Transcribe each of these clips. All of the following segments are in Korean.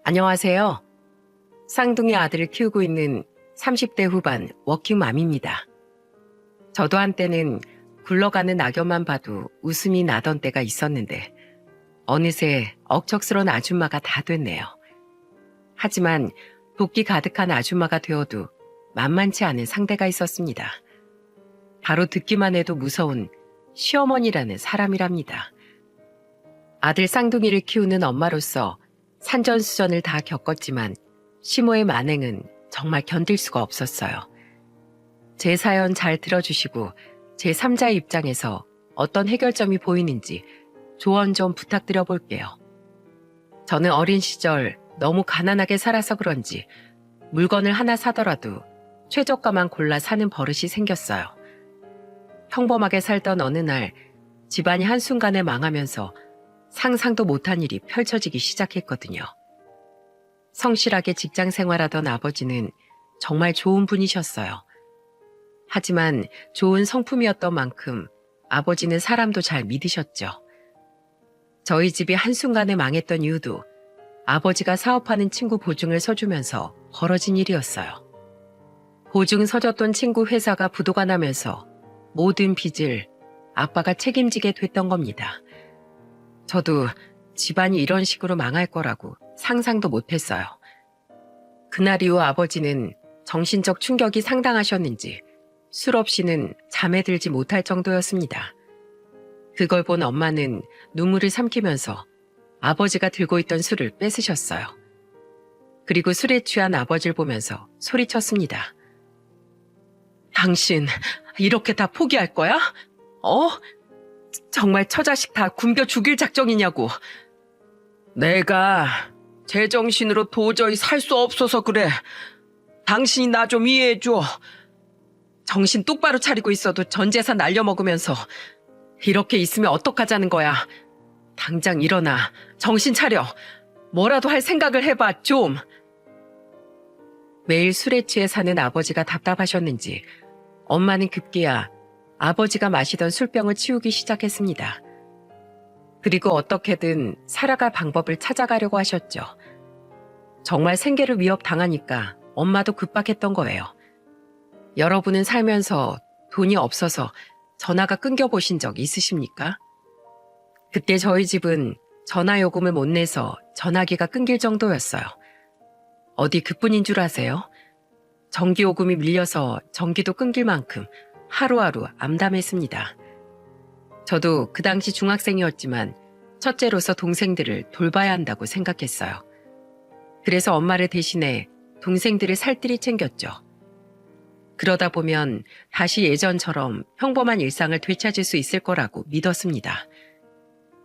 안녕하세요. 쌍둥이 아들을 키우고 있는 30대 후반 워킹맘입니다. 저도 한때는 굴러가는 낙엽만 봐도 웃음이 나던 때가 있었는데 어느새 억척스러운 아줌마가 다 됐네요. 하지만 도끼 가득한 아줌마가 되어도 만만치 않은 상대가 있었습니다. 바로 듣기만 해도 무서운 시어머니라는 사람이랍니다. 아들 쌍둥이를 키우는 엄마로서 산전수전을 다 겪었지만 시모의 만행은 정말 견딜 수가 없었어요. 제 사연 잘 들어주시고 제 3자의 입장에서 어떤 해결점이 보이는지 조언 좀 부탁드려 볼게요. 저는 어린 시절 너무 가난하게 살아서 그런지 물건을 하나 사더라도 최저가만 골라 사는 버릇이 생겼어요. 평범하게 살던 어느 날 집안이 한순간에 망하면서 상상도 못한 일이 펼쳐지기 시작했거든요. 성실하게 직장 생활하던 아버지는 정말 좋은 분이셨어요. 하지만 좋은 성품이었던 만큼 아버지는 사람도 잘 믿으셨죠. 저희 집이 한순간에 망했던 이유도 아버지가 사업하는 친구 보증을 서주면서 벌어진 일이었어요. 보증 서줬던 친구 회사가 부도가 나면서 모든 빚을 아빠가 책임지게 됐던 겁니다. 저도 집안이 이런 식으로 망할 거라고 상상도 못했어요. 그날 이후 아버지는 정신적 충격이 상당하셨는지 술 없이는 잠에 들지 못할 정도였습니다. 그걸 본 엄마는 눈물을 삼키면서 아버지가 들고 있던 술을 뺏으셨어요. 그리고 술에 취한 아버지를 보면서 소리쳤습니다. 당신 이렇게 다 포기할 거야? 정말 처자식 다 굶겨 죽일 작정이냐고. 내가 제정신으로 도저히 살 수 없어서 그래. 당신이 나 좀 이해해줘. 정신 똑바로 차리고 있어도 전 재산 날려먹으면서 이렇게 있으면 어떡하자는 거야. 당장 일어나. 정신 차려. 뭐라도 할 생각을 해봐 좀. 매일 술에 취해 사는 아버지가 답답하셨는지 엄마는 급기야 아버지가 마시던 술병을 치우기 시작했습니다. 그리고 어떻게든 살아갈 방법을 찾아가려고 하셨죠. 정말 생계를 위협당하니까 엄마도 급박했던 거예요. 여러분은 살면서 돈이 없어서 전화가 끊겨보신 적 있으십니까? 그때 저희 집은 전화 요금을 못 내서 전화기가 끊길 정도였어요. 어디 그뿐인 줄 아세요? 전기요금이 밀려서 전기도 끊길 만큼 하루하루 암담했습니다. 저도 그 당시 중학생이었지만 첫째로서 동생들을 돌봐야 한다고 생각했어요. 그래서 엄마를 대신해 동생들을 살뜰히 챙겼죠. 그러다 보면 다시 예전처럼 평범한 일상을 되찾을 수 있을 거라고 믿었습니다.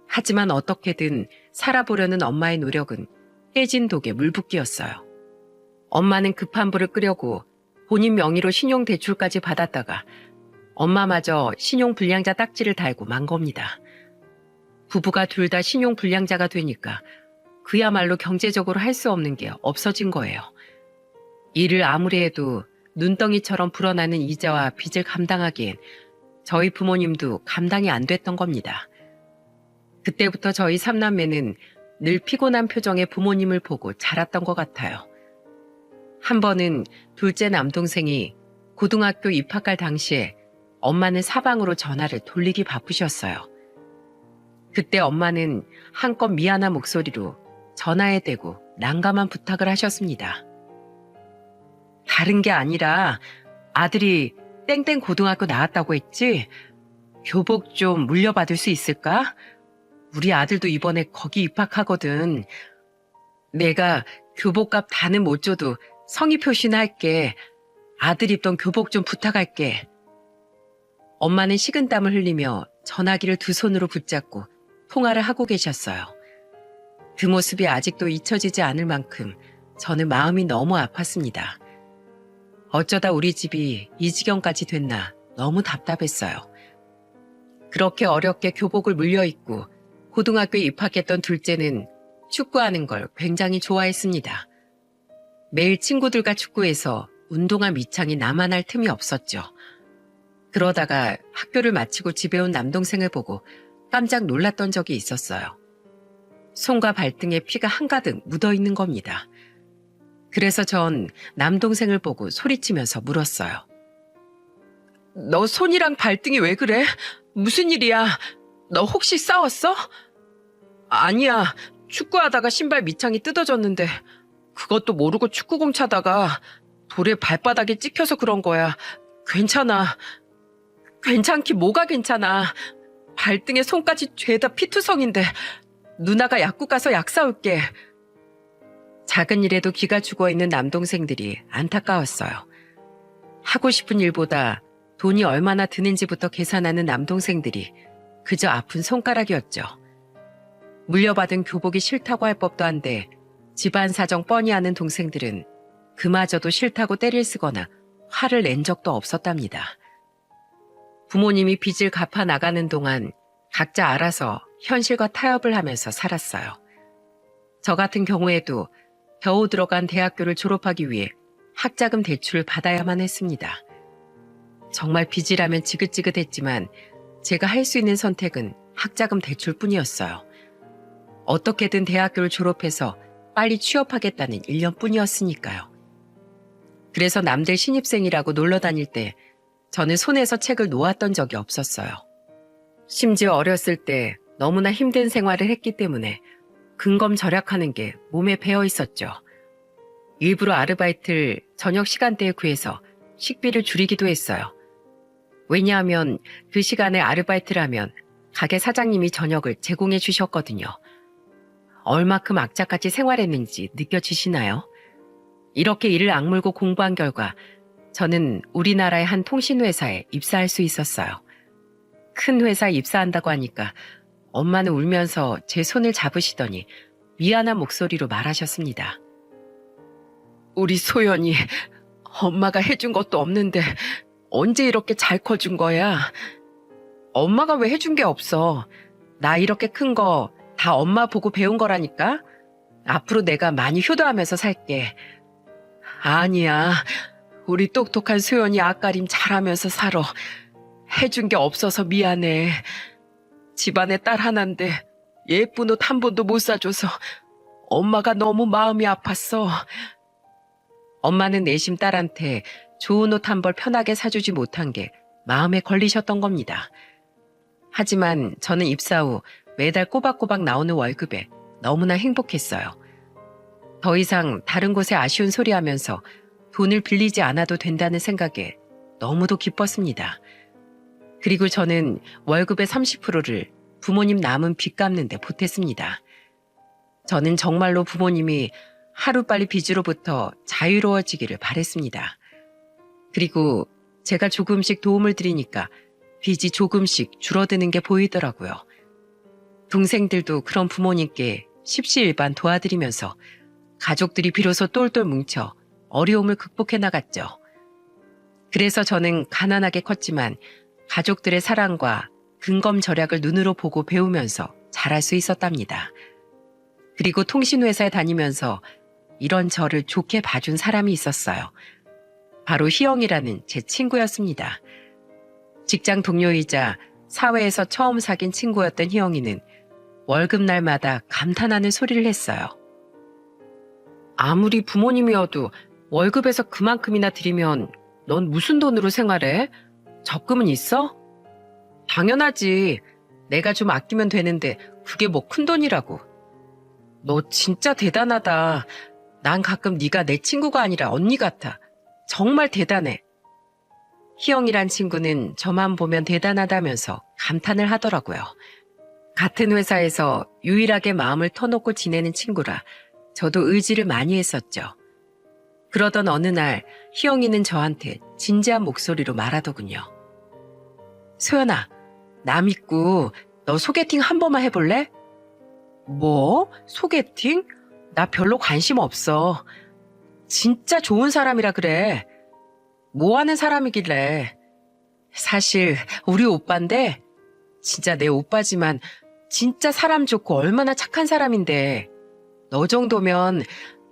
하지만 어떻게든 살아보려는 엄마의 노력은 깨진 독에 물붓기였어요. 엄마는 급한 불을 끄려고 본인 명의로 신용대출까지 받았다가 엄마마저 신용불량자 딱지를 달고 만 겁니다. 부부가 둘 다 신용불량자가 되니까 그야말로 경제적으로 할 수 없는 게 없어진 거예요. 일을 아무리 해도 눈덩이처럼 불어나는 이자와 빚을 감당하기엔 저희 부모님도 감당이 안 됐던 겁니다. 그때부터 저희 삼남매는 늘 피곤한 표정의 부모님을 보고 자랐던 것 같아요. 한 번은 둘째 남동생이 고등학교 입학할 당시에 엄마는 사방으로 전화를 돌리기 바쁘셨어요. 그때 엄마는 한껏 미안한 목소리로 전화에 대고 난감한 부탁을 하셨습니다. 다른 게 아니라 아들이 땡땡 고등학교 나왔다고 했지? 교복 좀 물려받을 수 있을까? 우리 아들도 이번에 거기 입학하거든. 내가 교복값 다는 못 줘도 성의 표시는 할게. 아들 입던 교복 좀 부탁할게. 엄마는 식은땀을 흘리며 전화기를 두 손으로 붙잡고 통화를 하고 계셨어요. 그 모습이 아직도 잊혀지지 않을 만큼 저는 마음이 너무 아팠습니다. 어쩌다 우리 집이 이 지경까지 됐나 너무 답답했어요. 그렇게 어렵게 교복을 물려입고 고등학교에 입학했던 둘째는 축구하는 걸 굉장히 좋아했습니다. 매일 친구들과 축구해서 운동화 밑창이 나만 할 틈이 없었죠. 그러다가 학교를 마치고 집에 온 남동생을 보고 깜짝 놀랐던 적이 있었어요. 손과 발등에 피가 한가득 묻어 있는 겁니다. 그래서 전 남동생을 보고 소리치면서 물었어요. 너 손이랑 발등이 왜 그래? 무슨 일이야? 너 혹시 싸웠어? 아니야. 축구하다가 신발 밑창이 뜯어졌는데 그것도 모르고 축구공 차다가 돌에 발바닥에 찍혀서 그런 거야. 괜찮아. 괜찮기 뭐가 괜찮아. 발등에 손까지 죄다 피투성인데 누나가 약국 가서 약 사올게. 작은 일에도 기가 죽어있는 남동생들이 안타까웠어요. 하고 싶은 일보다 돈이 얼마나 드는지부터 계산하는 남동생들이 그저 아픈 손가락이었죠. 물려받은 교복이 싫다고 할 법도 한데 집안 사정 뻔히 아는 동생들은 그마저도 싫다고 때릴 쓰거나 화를 낸 적도 없었답니다. 부모님이 빚을 갚아 나가는 동안 각자 알아서 현실과 타협을 하면서 살았어요. 저 같은 경우에도 겨우 들어간 대학교를 졸업하기 위해 학자금 대출을 받아야만 했습니다. 정말 빚이라면 지긋지긋했지만 제가 할 수 있는 선택은 학자금 대출뿐이었어요. 어떻게든 대학교를 졸업해서 빨리 취업하겠다는 일념뿐이었으니까요. 그래서 남들 신입생이라고 놀러 다닐 때 저는 손에서 책을 놓았던 적이 없었어요. 심지어 어렸을 때 너무나 힘든 생활을 했기 때문에 근검 절약하는 게 몸에 배어 있었죠. 일부러 아르바이트를 저녁 시간대에 구해서 식비를 줄이기도 했어요. 왜냐하면 그 시간에 아르바이트를 하면 가게 사장님이 저녁을 제공해 주셨거든요. 얼마큼 악착같이 생활했는지 느껴지시나요? 이렇게 이를 악물고 공부한 결과 저는 우리나라의 한 통신회사에 입사할 수 있었어요. 큰 회사에 입사한다고 하니까 엄마는 울면서 제 손을 잡으시더니 미안한 목소리로 말하셨습니다. 우리 소연이 엄마가 해준 것도 없는데 언제 이렇게 잘 커준 거야? 엄마가 왜 해준 게 없어? 나 이렇게 큰 거 다 엄마 보고 배운 거라니까? 앞으로 내가 많이 효도하면서 살게. 아니야. 우리 똑똑한 소연이 앞가림 잘하면서 살아. 해준 게 없어서 미안해. 집안에 딸 하나인데 예쁜 옷 한 번도 못 사줘서 엄마가 너무 마음이 아팠어. 엄마는 내심 딸한테 좋은 옷 한 벌 편하게 사주지 못한 게 마음에 걸리셨던 겁니다. 하지만 저는 입사 후 매달 꼬박꼬박 나오는 월급에 너무나 행복했어요. 더 이상 다른 곳에 아쉬운 소리 하면서 돈을 빌리지 않아도 된다는 생각에 너무도 기뻤습니다. 그리고 저는 월급의 30%를 부모님 남은 빚 갚는 데 보탰습니다. 저는 정말로 부모님이 하루빨리 빚으로부터 자유로워지기를 바랬습니다. 그리고 제가 조금씩 도움을 드리니까 빚이 조금씩 줄어드는 게 보이더라고요. 동생들도 그런 부모님께 십시일반 도와드리면서 가족들이 비로소 똘똘 뭉쳐 어려움을 극복해 나갔죠. 그래서 저는 가난하게 컸지만 가족들의 사랑과 근검 절약을 눈으로 보고 배우면서 잘할 수 있었답니다. 그리고 통신회사에 다니면서 이런 저를 좋게 봐준 사람이 있었어요. 바로 희영이라는 제 친구였습니다. 직장 동료이자 사회에서 처음 사귄 친구였던 희영이는 월급날마다 감탄하는 소리를 했어요. 아무리 부모님이어도 월급에서 그만큼이나 드리면 넌 무슨 돈으로 생활해? 적금은 있어? 당연하지. 내가 좀 아끼면 되는데 그게 뭐 큰돈이라고. 너 진짜 대단하다. 난 가끔 네가 내 친구가 아니라 언니 같아. 정말 대단해. 희영이란 친구는 저만 보면 대단하다면서 감탄을 하더라고요. 같은 회사에서 유일하게 마음을 터놓고 지내는 친구라 저도 의지를 많이 했었죠. 그러던 어느 날 희영이는 저한테 진지한 목소리로 말하더군요. 소연아, 나 믿고 너 소개팅 한 번만 해볼래? 뭐? 소개팅? 나 별로 관심 없어. 진짜 좋은 사람이라 그래. 뭐 하는 사람이길래. 사실 우리 오빠인데 진짜 내 오빠지만 진짜 사람 좋고 얼마나 착한 사람인데 너 정도면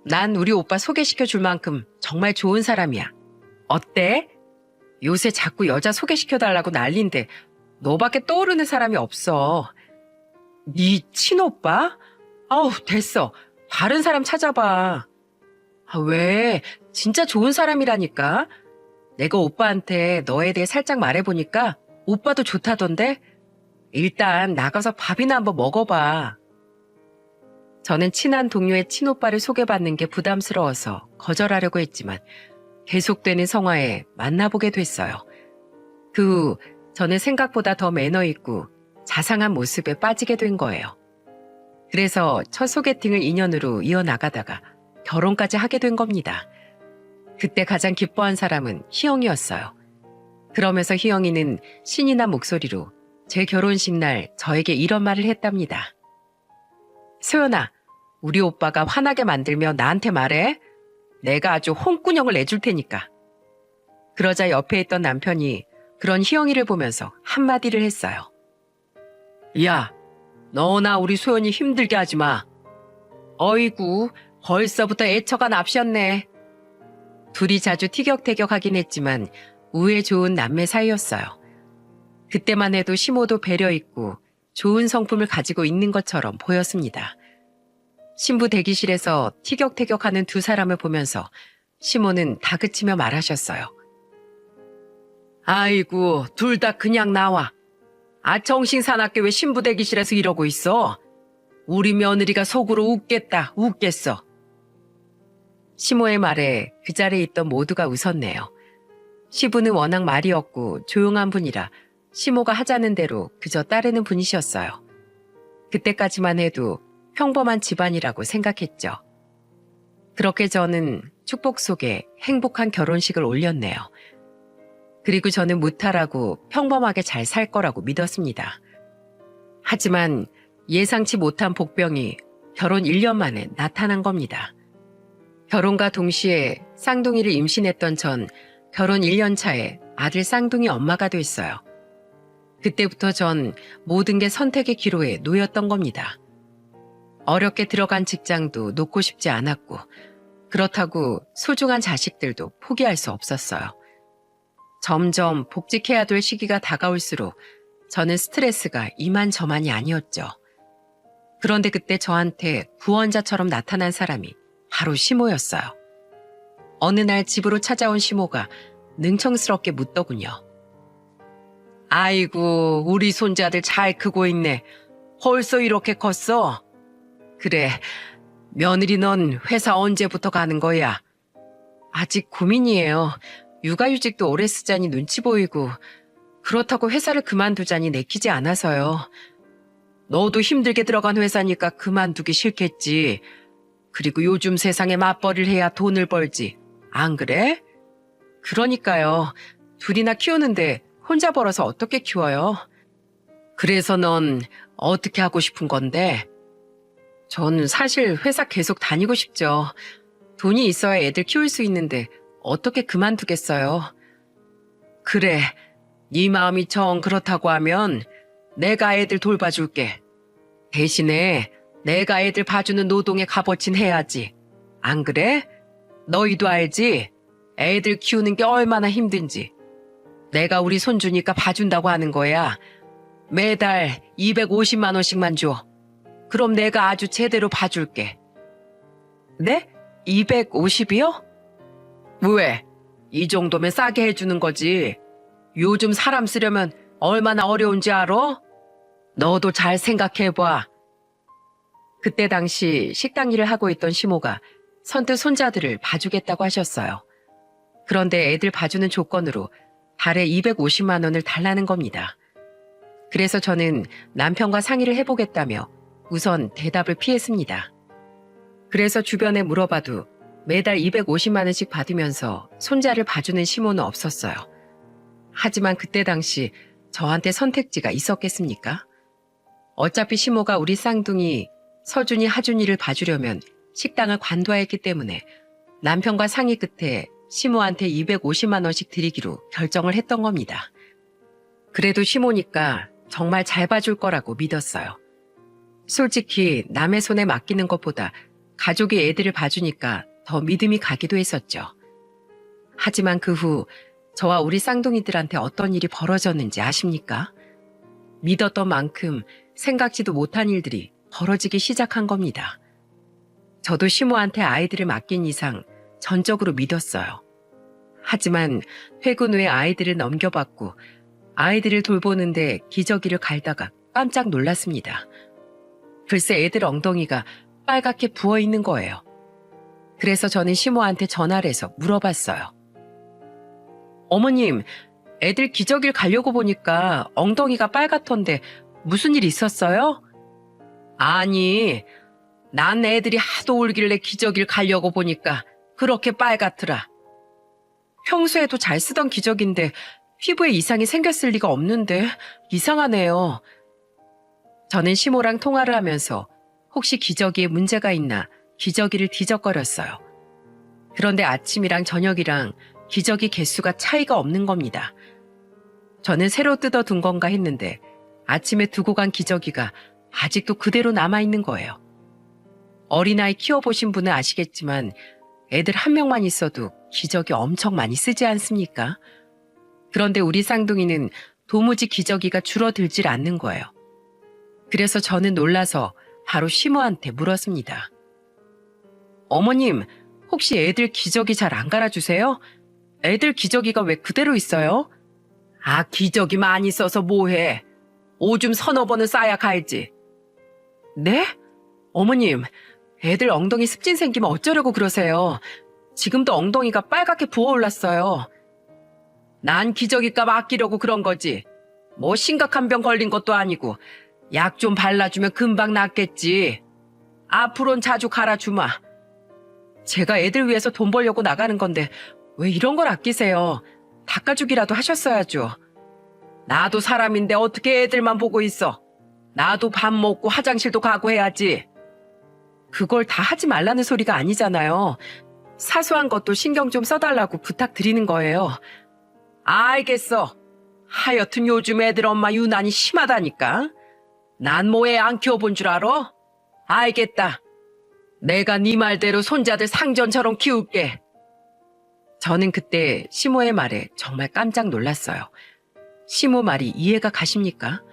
난 우리 오빠 소개시켜 줄 만큼 정말 좋은 사람이야. 어때? 요새 자꾸 여자 소개시켜달라고 난린데 너밖에 떠오르는 사람이 없어. 네 친오빠? 아우, 됐어. 다른 사람 찾아봐. 아, 왜? 진짜 좋은 사람이라니까. 내가 오빠한테 너에 대해 살짝 말해보니까 오빠도 좋다던데? 일단 나가서 밥이나 한번 먹어봐. 저는 친한 동료의 친오빠를 소개받는 게 부담스러워서 거절하려고 했지만 계속되는 성화에 만나보게 됐어요. 그 후 저는 생각보다 더 매너 있고 자상한 모습에 빠지게 된 거예요. 그래서 첫 소개팅을 인연으로 이어나가다가 결혼까지 하게 된 겁니다. 그때 가장 기뻐한 사람은 희영이었어요. 그러면서 희영이는 신이 난 목소리로 제 결혼식 날 저에게 이런 말을 했답니다. 소연아, 우리 오빠가 화나게 만들면 나한테 말해. 내가 아주 홍군형을 내줄 테니까. 그러자 옆에 있던 남편이 그런 희영이를 보면서 한마디를 했어요. 야, 너나 우리 소연이 힘들게 하지 마. 어이구, 벌써부터 애처가 납셨네. 둘이 자주 티격태격하긴 했지만 우애 좋은 남매 사이였어요. 그때만 해도 시모도 배려 있고 좋은 성품을 가지고 있는 것처럼 보였습니다. 신부 대기실에서 티격태격하는 두 사람을 보면서 시모는 다그치며 말하셨어요. 아이고, 둘 다 그냥 나와. 아, 정신 사납게 왜 신부 대기실에서 이러고 있어? 우리 며느리가 속으로 웃겠어. 시모의 말에 그 자리에 있던 모두가 웃었네요. 시부는 워낙 말이 없고 조용한 분이라 시모가 하자는 대로 그저 따르는 분이셨어요. 그때까지만 해도 평범한 집안이라고 생각했죠. 그렇게 저는 축복 속에 행복한 결혼식을 올렸네요. 그리고 저는 무탈하고 평범하게 잘 살 거라고 믿었습니다. 하지만 예상치 못한 복병이 결혼 1년 만에 나타난 겁니다. 결혼과 동시에 쌍둥이를 임신했던 전 결혼 1년 차에 아들 쌍둥이 엄마가 됐어요. 그때부터 전 모든 게 선택의 기로에 놓였던 겁니다. 어렵게 들어간 직장도 놓고 싶지 않았고 그렇다고 소중한 자식들도 포기할 수 없었어요. 점점 복직해야 될 시기가 다가올수록 저는 스트레스가 이만저만이 아니었죠. 그런데 그때 저한테 구원자처럼 나타난 사람이 바로 시모였어요. 어느 날 집으로 찾아온 시모가 능청스럽게 묻더군요. 아이고, 우리 손자들 잘 크고 있네. 벌써 이렇게 컸어? 그래, 며느리 넌 회사 언제부터 가는 거야? 아직 고민이에요. 육아휴직도 오래 쓰자니 눈치 보이고 그렇다고 회사를 그만두자니 내키지 않아서요. 너도 힘들게 들어간 회사니까 그만두기 싫겠지. 그리고 요즘 세상에 맞벌이를 해야 돈을 벌지. 안 그래? 그러니까요. 둘이나 키우는데 혼자 벌어서 어떻게 키워요? 그래서 넌 어떻게 하고 싶은 건데? 전 사실 회사 계속 다니고 싶죠. 돈이 있어야 애들 키울 수 있는데 어떻게 그만두겠어요? 그래, 네 마음이 정 그렇다고 하면 내가 애들 돌봐줄게. 대신에 내가 애들 봐주는 노동의 값어치는 해야지. 안 그래? 너희도 알지? 애들 키우는 게 얼마나 힘든지. 내가 우리 손주니까 봐준다고 하는 거야. 매달 250만 원씩만 줘. 그럼 내가 아주 제대로 봐줄게. 네? 250이요? 왜? 이 정도면 싸게 해주는 거지. 요즘 사람 쓰려면 얼마나 어려운지 알아? 너도 잘 생각해봐. 그때 당시 식당 일을 하고 있던 시모가 선뜻 손자들을 봐주겠다고 하셨어요. 그런데 애들 봐주는 조건으로 달에 250만 원을 달라는 겁니다. 그래서 저는 남편과 상의를 해보겠다며 우선 대답을 피했습니다. 그래서 주변에 물어봐도 매달 250만 원씩 받으면서 손자를 봐주는 시모는 없었어요. 하지만 그때 당시 저한테 선택지가 있었겠습니까? 어차피 시모가 우리 쌍둥이 서준이, 하준이를 봐주려면 식당을 관둬야했기 때문에 남편과 상의 끝에 시모한테 250만 원씩 드리기로 결정을 했던 겁니다. 그래도 시모니까 정말 잘 봐줄 거라고 믿었어요. 솔직히 남의 손에 맡기는 것보다 가족이 애들을 봐주니까 더 믿음이 가기도 했었죠. 하지만 그 후 저와 우리 쌍둥이들한테 어떤 일이 벌어졌는지 아십니까? 믿었던 만큼 생각지도 못한 일들이 벌어지기 시작한 겁니다. 저도 시모한테 아이들을 맡긴 이상 전적으로 믿었어요. 하지만 퇴근 후에 아이들을 넘겨받고 아이들을 돌보는데 기저귀를 갈다가 깜짝 놀랐습니다. 글쎄 애들 엉덩이가 빨갛게 부어있는 거예요. 그래서 저는 시모한테 전화를 해서 물어봤어요. 어머님, 애들 기저귀를 갈려고 보니까 엉덩이가 빨갛던데 무슨 일 있었어요? 아니, 난 애들이 하도 울길래 기저귀를 갈려고 보니까 그렇게 빨갛더라. 평소에도 잘 쓰던 기저귀인데 피부에 이상이 생겼을 리가 없는데 이상하네요. 저는 시모랑 통화를 하면서 혹시 기저귀에 문제가 있나 기저귀를 뒤적거렸어요. 그런데 아침이랑 저녁이랑 기저귀 개수가 차이가 없는 겁니다. 저는 새로 뜯어둔 건가 했는데 아침에 두고 간 기저귀가 아직도 그대로 남아있는 거예요. 어린아이 키워보신 분은 아시겠지만 애들 한 명만 있어도 기저귀 엄청 많이 쓰지 않습니까? 그런데 우리 쌍둥이는 도무지 기저귀가 줄어들질 않는 거예요. 그래서 저는 놀라서 바로 시모한테 물었습니다. 어머님, 혹시 애들 기저귀 잘 안 갈아주세요? 애들 기저귀가 왜 그대로 있어요? 아, 기저귀 많이 써서 뭐해? 오줌 서너 번은 싸야 갈지. 네? 어머님, 애들 엉덩이 습진 생기면 어쩌려고 그러세요? 지금도 엉덩이가 빨갛게 부어올랐어요. 난 기저귀값 아끼려고 그런 거지. 뭐 심각한 병 걸린 것도 아니고 약 좀 발라주면 금방 낫겠지. 앞으로는 자주 갈아주마. 제가 애들 위해서 돈 벌려고 나가는 건데 왜 이런 걸 아끼세요? 닦아주기라도 하셨어야죠. 나도 사람인데 어떻게 애들만 보고 있어. 나도 밥 먹고 화장실도 가고 해야지. 그걸 다 하지 말라는 소리가 아니잖아요. 사소한 것도 신경 좀 써달라고 부탁드리는 거예요. 알겠어. 하여튼 요즘 애들 엄마 유난히 심하다니까. 난 뭐 애 안 키워본 줄 알아? 알겠다. 내가 네 말대로 손자들 상전처럼 키울게. 저는 그때 시모의 말에 정말 깜짝 놀랐어요. 시모 말이 이해가 가십니까?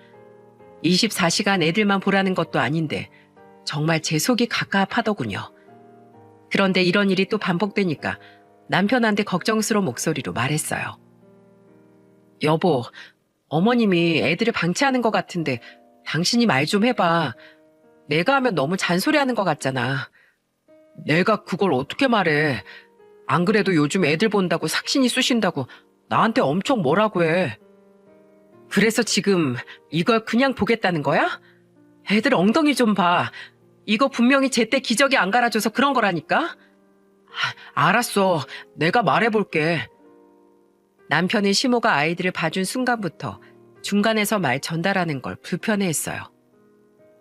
24시간 애들만 보라는 것도 아닌데 정말 제 속이 갑갑하더군요. 그런데 이런 일이 또 반복되니까 남편한테 걱정스러운 목소리로 말했어요. 여보, 어머님이 애들을 방치하는 것 같은데 당신이 말 좀 해봐. 내가 하면 너무 잔소리하는 것 같잖아. 내가 그걸 어떻게 말해. 안 그래도 요즘 애들 본다고 삭신이 쑤신다고 나한테 엄청 뭐라고 해. 그래서 지금 이걸 그냥 보겠다는 거야? 애들 엉덩이 좀 봐. 이거 분명히 제때 기저귀 안 갈아줘서 그런 거라니까? 알았어. 내가 말해볼게. 남편은 시모가 아이들을 봐준 순간부터 중간에서 말 전달하는 걸 불편해했어요.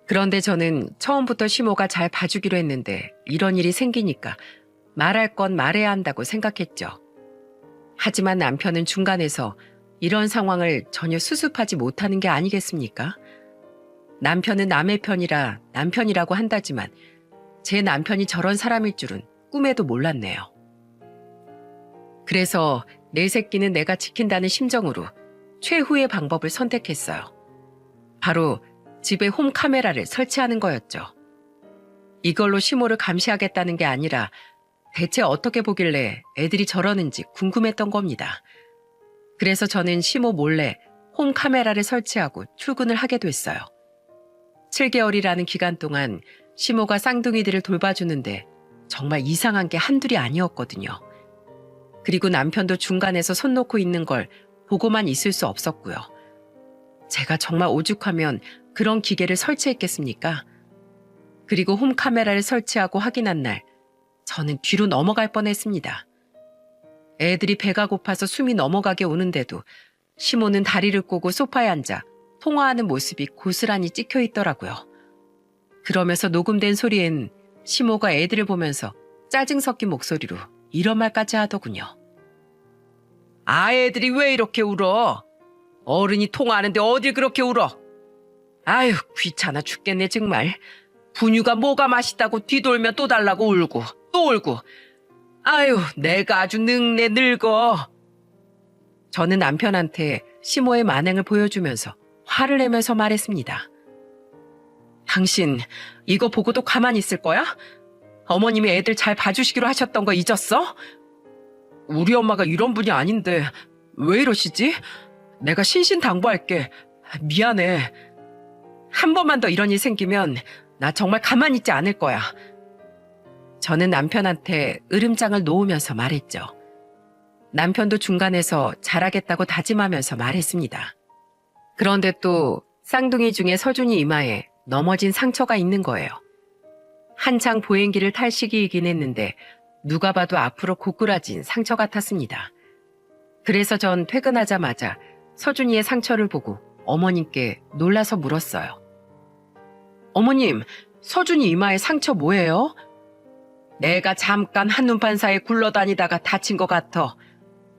그런데 저는 처음부터 시모가 잘 봐주기로 했는데 이런 일이 생기니까 말할 건 말해야 한다고 생각했죠. 하지만 남편은 중간에서 이런 상황을 전혀 수습하지 못하는 게 아니겠습니까? 남편은 남의 편이라 남편이라고 한다지만 제 남편이 저런 사람일 줄은 꿈에도 몰랐네요. 그래서 내 새끼는 내가 지킨다는 심정으로 최후의 방법을 선택했어요. 바로 집에 홈카메라를 설치하는 거였죠. 이걸로 시모를 감시하겠다는 게 아니라 대체 어떻게 보길래 애들이 저러는지 궁금했던 겁니다. 그래서 저는 시모 몰래 홈카메라를 설치하고 출근을 하게 됐어요. 7개월이라는 기간 동안 시모가 쌍둥이들을 돌봐주는데 정말 이상한 게 한둘이 아니었거든요. 그리고 남편도 중간에서 손 놓고 있는 걸 보고만 있을 수 없었고요. 제가 정말 오죽하면 그런 기계를 설치했겠습니까? 그리고 홈카메라를 설치하고 확인한 날 저는 뒤로 넘어갈 뻔했습니다. 애들이 배가 고파서 숨이 넘어가게 오는데도 시모는 다리를 꼬고 소파에 앉아 통화하는 모습이 고스란히 찍혀 있더라고요. 그러면서 녹음된 소리엔 시모가 애들을 보면서 짜증 섞인 목소리로 이런 말까지 하더군요. 아, 애들이 왜 이렇게 울어? 어른이 통화하는데 어딜 그렇게 울어? 아유, 귀찮아 죽겠네 정말. 분유가 뭐가 맛있다고 뒤돌면 또 달라고 울고 또 울고. 아유, 내가 아주 늙네 늙어. 저는 남편한테 시모의 만행을 보여주면서 화를 내면서 말했습니다. 당신 이거 보고도 가만히 있을 거야? 어머님이 애들 잘 봐주시기로 하셨던 거 잊었어? 우리 엄마가 이런 분이 아닌데 왜 이러시지? 내가 신신당부할게. 미안해. 한 번만 더 이런 일 생기면 나 정말 가만히 있지 않을 거야. 저는 남편한테 으름장을 놓으면서 말했죠. 남편도 중간에서 잘하겠다고 다짐하면서 말했습니다. 그런데 또 쌍둥이 중에 서준이 이마에 넘어진 상처가 있는 거예요. 한창 보행기를 탈 시기이긴 했는데 누가 봐도 앞으로 고꾸라진 상처 같았습니다. 그래서 전 퇴근하자마자 서준이의 상처를 보고 어머님께 놀라서 물었어요. 어머님, 서준이 이마에 상처 뭐예요? 내가 잠깐 한눈판 사이에 굴러다니다가 다친 것 같아.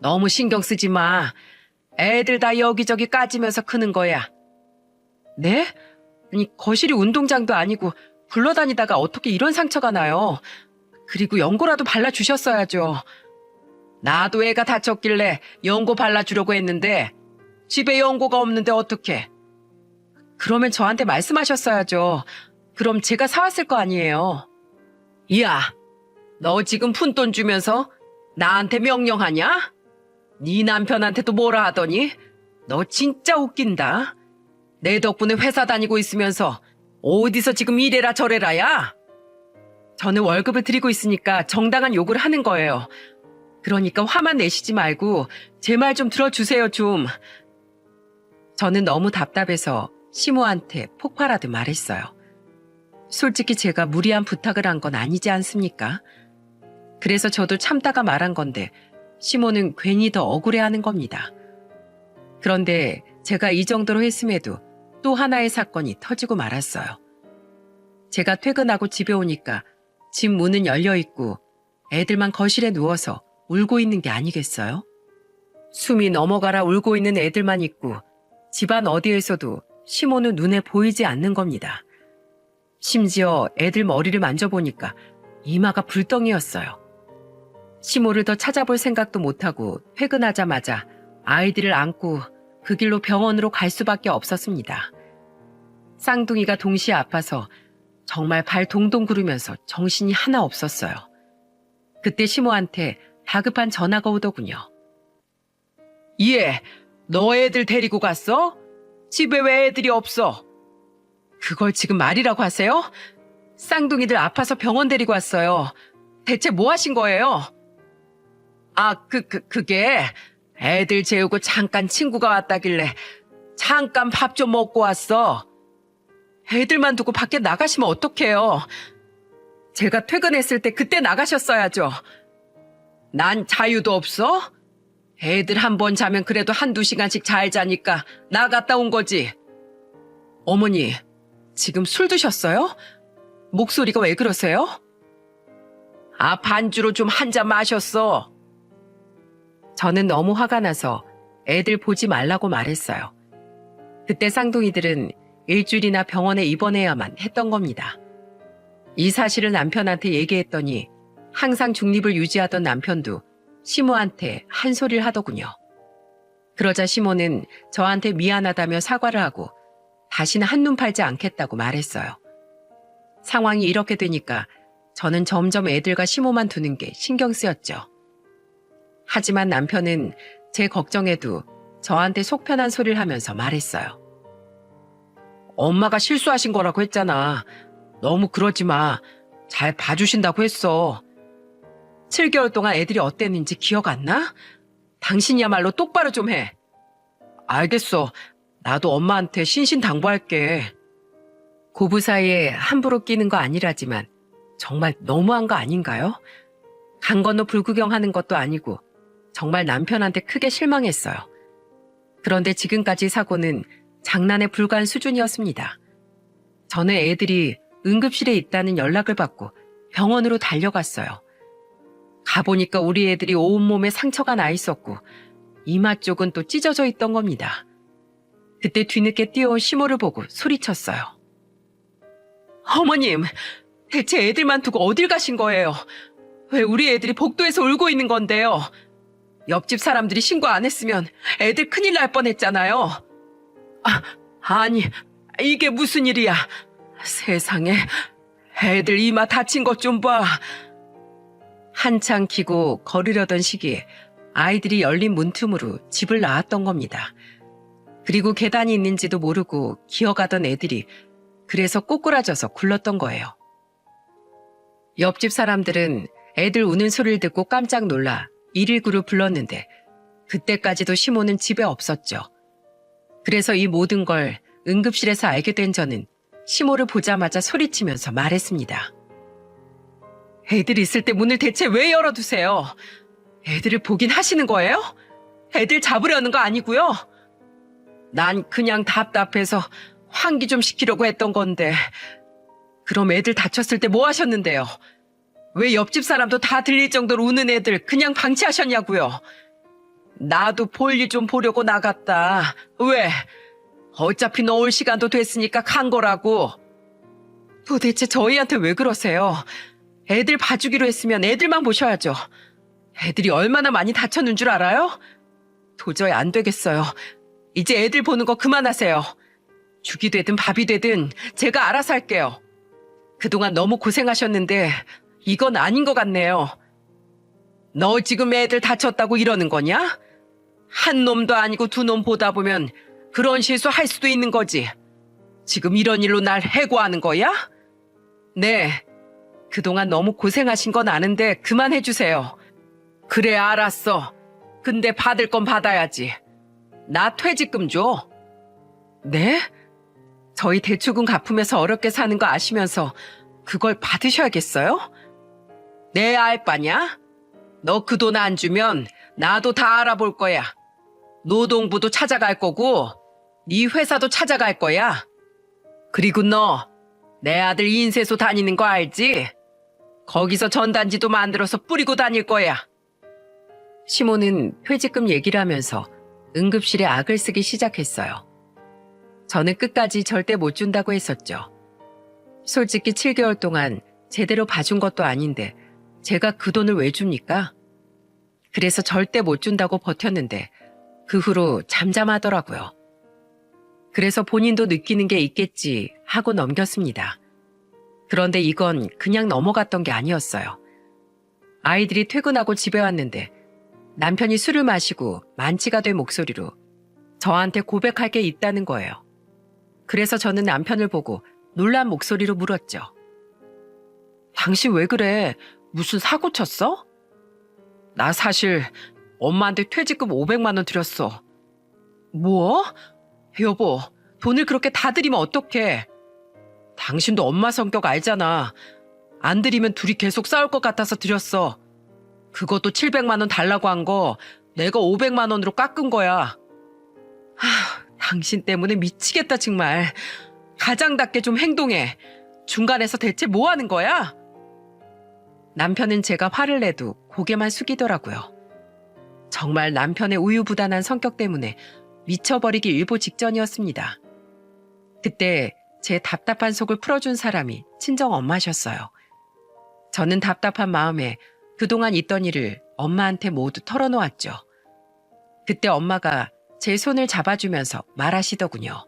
너무 신경 쓰지 마. 애들 다 여기저기 까지면서 크는 거야. 네? 아니, 거실이 운동장도 아니고 굴러다니다가 어떻게 이런 상처가 나요? 그리고 연고라도 발라주셨어야죠. 나도 애가 다쳤길래 연고 발라주려고 했는데 집에 연고가 없는데 어떡해. 그러면 저한테 말씀하셨어야죠. 그럼 제가 사왔을 거 아니에요. 야, 너 지금 푼돈 주면서 나한테 명령하냐? 네 남편한테도 뭐라 하더니? 너 진짜 웃긴다. 내 덕분에 회사 다니고 있으면서 어디서 지금 이래라 저래라야? 저는 월급을 드리고 있으니까 정당한 욕을 하는 거예요. 그러니까 화만 내시지 말고 제 말 좀 들어주세요 좀. 저는 너무 답답해서 시모한테 폭발하듯 말했어요. 솔직히 제가 무리한 부탁을 한 건 아니지 않습니까? 그래서 저도 참다가 말한 건데 시모는 괜히 더 억울해하는 겁니다. 그런데 제가 이 정도로 했음에도 또 하나의 사건이 터지고 말았어요. 제가 퇴근하고 집에 오니까 집 문은 열려있고 애들만 거실에 누워서 울고 있는 게 아니겠어요? 숨이 넘어가라 울고 있는 애들만 있고 집안 어디에서도 시모는 눈에 보이지 않는 겁니다. 심지어 애들 머리를 만져보니까 이마가 불덩이였어요. 시모를 더 찾아볼 생각도 못하고 퇴근하자마자 아이들을 안고 그 길로 병원으로 갈 수밖에 없었습니다. 쌍둥이가 동시에 아파서 정말 발 동동 구르면서 정신이 하나 없었어요. 그때 시모한테 다급한 전화가 오더군요. 얘, 너 애들 데리고 갔어? 집에 왜 애들이 없어? 그걸 지금 말이라고 하세요? 쌍둥이들 아파서 병원 데리고 왔어요. 대체 뭐 하신 거예요? 그게 애들 재우고 잠깐 친구가 왔다길래 잠깐 밥 좀 먹고 왔어. 애들만 두고 밖에 나가시면 어떡해요? 제가 퇴근했을 때 그때 나가셨어야죠. 난 자유도 없어? 애들 한 번 자면 그래도 한두 시간씩 잘 자니까 나갔다 온 거지. 어머니, 지금 술 드셨어요? 목소리가 왜 그러세요? 반주로 좀 한 잔 마셨어. 저는 너무 화가 나서 애들 보지 말라고 말했어요. 그때 쌍둥이들은 일주일이나 병원에 입원해야만 했던 겁니다. 이 사실을 남편한테 얘기했더니 항상 중립을 유지하던 남편도 시모한테 한 소리를 하더군요. 그러자 시모는 저한테 미안하다며 사과를 하고 다시는 한눈 팔지 않겠다고 말했어요. 상황이 이렇게 되니까 저는 점점 애들과 시모만 두는 게 신경 쓰였죠. 하지만 남편은 제 걱정에도 저한테 속 편한 소리를 하면서 말했어요. 엄마가 실수하신 거라고 했잖아. 너무 그러지 마. 잘 봐주신다고 했어. 7개월 동안 애들이 어땠는지 기억 안 나? 당신이야말로 똑바로 좀 해. 알겠어. 나도 엄마한테 신신당부할게. 고부 사이에 함부로 끼는 거 아니라지만 정말 너무한 거 아닌가요? 강 건너 불구경하는 것도 아니고 정말 남편한테 크게 실망했어요. 그런데 지금까지 사고는 장난에 불과한 수준이었습니다. 전에 애들이 응급실에 있다는 연락을 받고 병원으로 달려갔어요. 가보니까 우리 애들이 온몸에 상처가 나 있었고 이마 쪽은 또 찢어져 있던 겁니다. 그때 뒤늦게 뛰어온 시모를 보고 소리쳤어요. 어머님, 대체 애들만 두고 어딜 가신 거예요? 왜 우리 애들이 복도에서 울고 있는 건데요? 옆집 사람들이 신고 안 했으면 애들 큰일 날 뻔했잖아요. 아니, 이게 무슨 일이야. 세상에, 애들 이마 다친 것 좀 봐. 한창 키고 걸으려던 시기에 아이들이 열린 문틈으로 집을 나왔던 겁니다. 그리고 계단이 있는지도 모르고 기어가던 애들이 그래서 꼬꾸라져서 굴렀던 거예요. 옆집 사람들은 애들 우는 소리를 듣고 깜짝 놀라 119를 불렀는데 그때까지도 시모는 집에 없었죠. 그래서 이 모든 걸 응급실에서 알게 된 저는 시모를 보자마자 소리치면서 말했습니다. 애들 있을 때 문을 대체 왜 열어두세요? 애들을 보긴 하시는 거예요? 애들 잡으려는 거 아니고요? 난 그냥 답답해서 환기 좀 시키려고 했던 건데 그럼 애들 다쳤을 때 뭐 하셨는데요? 왜 옆집 사람도 다 들릴 정도로 우는 애들 그냥 방치하셨냐고요? 나도 볼일 좀 보려고 나갔다. 왜? 어차피 너 올 시간도 됐으니까 간 거라고. 도대체 저희한테 왜 그러세요? 애들 봐주기로 했으면 애들만 보셔야죠. 애들이 얼마나 많이 다쳤는 줄 알아요? 도저히 안 되겠어요. 이제 애들 보는 거 그만하세요. 죽이 되든 밥이 되든 제가 알아서 할게요. 그동안 너무 고생하셨는데 이건 아닌 것 같네요. 너 지금 애들 다쳤다고 이러는 거냐? 한 놈도 아니고 두 놈 보다 보면 그런 실수 할 수도 있는 거지. 지금 이런 일로 날 해고하는 거야? 네. 그동안 너무 고생하신 건 아는데 그만해주세요. 그래, 알았어. 근데 받을 건 받아야지. 나 퇴직금 줘. 네? 저희 대출금 갚으면서 어렵게 사는 거 아시면서 그걸 받으셔야겠어요? 내 알바냐? 너 그 돈 안 주면 나도 다 알아볼 거야. 노동부도 찾아갈 거고 네 회사도 찾아갈 거야. 그리고 너 내 아들 인쇄소 다니는 거 알지? 거기서 전단지도 만들어서 뿌리고 다닐 거야. 시모는 퇴직금 얘기를 하면서 응급실에 악을 쓰기 시작했어요. 저는 끝까지 절대 못 준다고 했었죠. 솔직히 7개월 동안 제대로 봐준 것도 아닌데 제가 그 돈을 왜 줍니까? 그래서 절대 못 준다고 버텼는데 그 후로 잠잠하더라고요. 그래서 본인도 느끼는 게 있겠지 하고 넘겼습니다. 그런데 이건 그냥 넘어갔던 게 아니었어요. 아이들이 퇴근하고 집에 왔는데 남편이 술을 마시고 만취가 된 목소리로 저한테 고백할 게 있다는 거예요. 그래서 저는 남편을 보고 놀란 목소리로 물었죠. 당신 왜 그래? 무슨 사고 쳤어? 나 사실 엄마한테 퇴직금 500만 원 드렸어. 뭐? 여보, 돈을 그렇게 다 드리면 어떡해? 당신도 엄마 성격 알잖아. 안 드리면 둘이 계속 싸울 것 같아서 드렸어. 그것도 700만 원 달라고 한 거 내가 500만 원으로 깎은 거야. 당신 때문에 미치겠다 정말. 가장답게 좀 행동해. 중간에서 대체 뭐 하는 거야? 남편은 제가 화를 내도 고개만 숙이더라고요. 정말 남편의 우유부단한 성격 때문에 미쳐버리기 일보 직전이었습니다. 그때 제 답답한 속을 풀어준 사람이 친정 엄마셨어요. 저는 답답한 마음에 그동안 있던 일을 엄마한테 모두 털어놓았죠. 그때 엄마가 제 손을 잡아주면서 말하시더군요.